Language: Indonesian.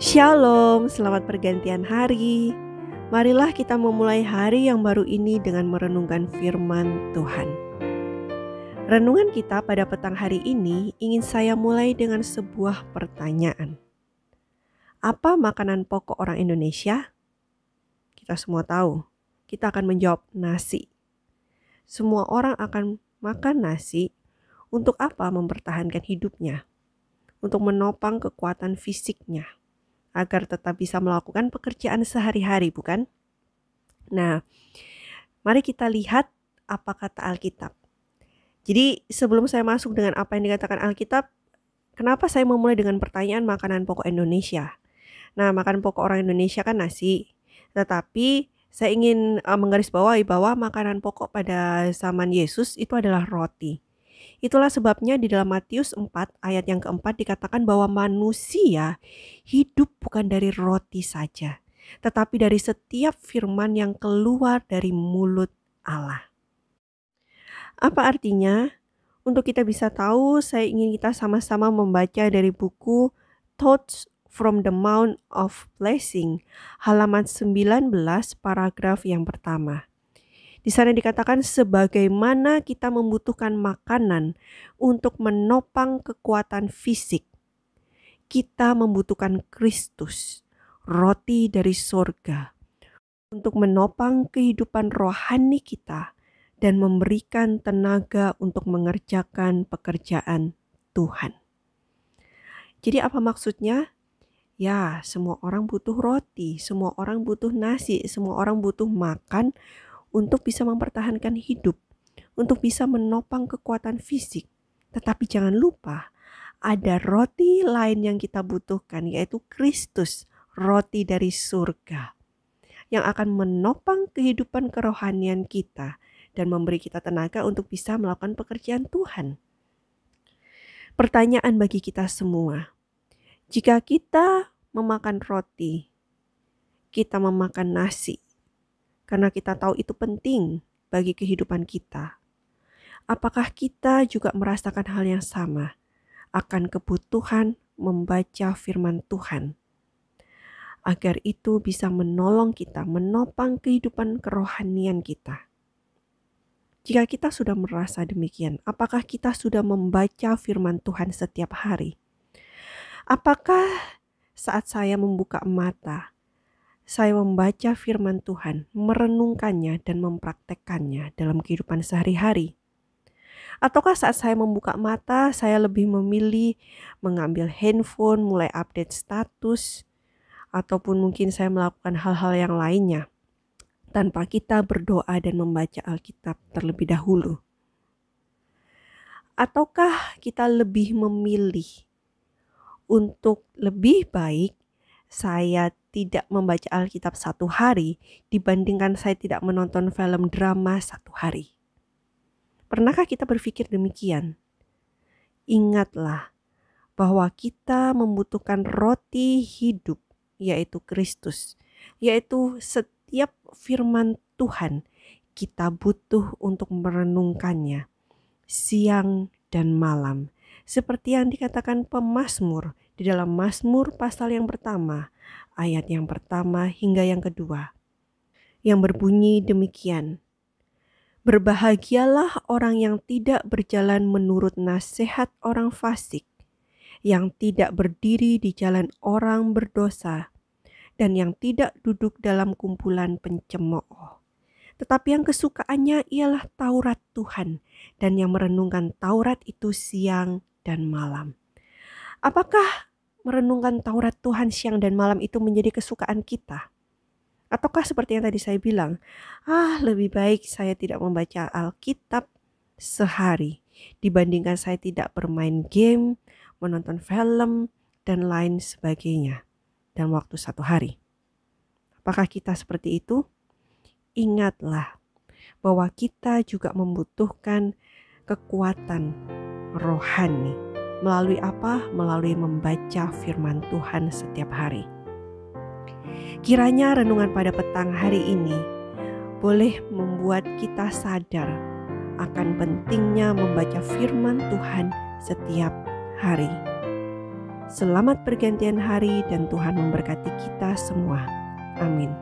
Shalom, selamat pergantian hari. Marilah kita memulai hari yang baru ini dengan merenungkan firman Tuhan. Renungan kita pada petang hari ini ingin saya mulai dengan sebuah pertanyaan. Apa makanan pokok orang Indonesia? Kita semua tahu, kita akan menjawab nasi. Semua orang akan makan nasi untuk apa? Mempertahankan hidupnya, untuk menopang kekuatan fisiknya, agar tetap bisa melakukan pekerjaan sehari-hari, bukan? Nah, mari kita lihat apa kata Alkitab. Jadi sebelum saya masuk dengan apa yang dikatakan Alkitab, kenapa saya memulai dengan pertanyaan makanan pokok Indonesia? Nah, makanan pokok orang Indonesia kan nasi. Tetapi saya ingin menggarisbawahi bahwa makanan pokok pada zaman Yesus itu adalah roti. Itulah sebabnya di dalam Matius 4 ayat yang keempat dikatakan bahwa manusia hidup bukan dari roti saja, tetapi dari setiap firman yang keluar dari mulut Allah. Apa artinya? Untuk kita bisa tahu, saya ingin kita sama-sama membaca dari buku Thoughts from the Mount of Blessing, halaman 19, paragraf yang pertama. Di sana dikatakan sebagaimana kita membutuhkan makanan untuk menopang kekuatan fisik, kita membutuhkan Kristus, roti dari sorga, untuk menopang kehidupan rohani kita dan memberikan tenaga untuk mengerjakan pekerjaan Tuhan. Jadi apa maksudnya? Ya, semua orang butuh roti, semua orang butuh nasi, semua orang butuh makan untuk bisa mempertahankan hidup, untuk bisa menopang kekuatan fisik. Tetapi jangan lupa, ada roti lain yang kita butuhkan, yaitu Kristus, roti dari surga, yang akan menopang kehidupan kerohanian kita dan memberi kita tenaga untuk bisa melakukan pekerjaan Tuhan. Pertanyaan bagi kita semua, jika kita memakan roti, kita memakan nasi, karena kita tahu itu penting bagi kehidupan kita, apakah kita juga merasakan hal yang sama akan kebutuhan membaca firman Tuhan, agar itu bisa menolong kita, menopang kehidupan kerohanian kita? Jika kita sudah merasa demikian, apakah kita sudah membaca firman Tuhan setiap hari? Apakah saat saya membuka mata, saya membaca firman Tuhan, merenungkannya dan mempraktekkannya dalam kehidupan sehari-hari? Ataukah saat saya membuka mata, saya lebih memilih mengambil handphone, mulai update status, ataupun mungkin saya melakukan hal-hal yang lainnya tanpa kita berdoa dan membaca Alkitab terlebih dahulu? Ataukah kita lebih memilih untuk lebih baik saya tidak membaca Alkitab satu hari dibandingkan saya tidak menonton film drama satu hari? Pernahkah kita berpikir demikian? Ingatlah bahwa kita membutuhkan roti hidup, yaitu Kristus, yaitu setiap firman Tuhan. Kita butuh untuk merenungkannya siang dan malam, seperti yang dikatakan pemazmur di dalam Mazmur pasal yang pertama, ayat yang pertama hingga yang kedua, yang berbunyi demikian. Berbahagialah orang yang tidak berjalan menurut nasihat orang fasik, yang tidak berdiri di jalan orang berdosa, dan yang tidak duduk dalam kumpulan pencemooh. Tetapi yang kesukaannya ialah Taurat Tuhan, dan yang merenungkan Taurat itu siang dan malam. Apakah merenungkan Taurat Tuhan siang dan malam itu menjadi kesukaan kita? Ataukah seperti yang tadi saya bilang, lebih baik saya tidak membaca Alkitab sehari dibandingkan saya tidak bermain game, menonton film, dan lain sebagainya dalam waktu satu hari? Apakah kita seperti itu? Ingatlah bahwa kita juga membutuhkan kekuatan rohani. Melalui apa? Melalui membaca firman Tuhan setiap hari. Kiranya renungan pada petang hari ini boleh membuat kita sadar akan pentingnya membaca firman Tuhan setiap hari. Selamat pergantian hari dan Tuhan memberkati kita semua. Amin.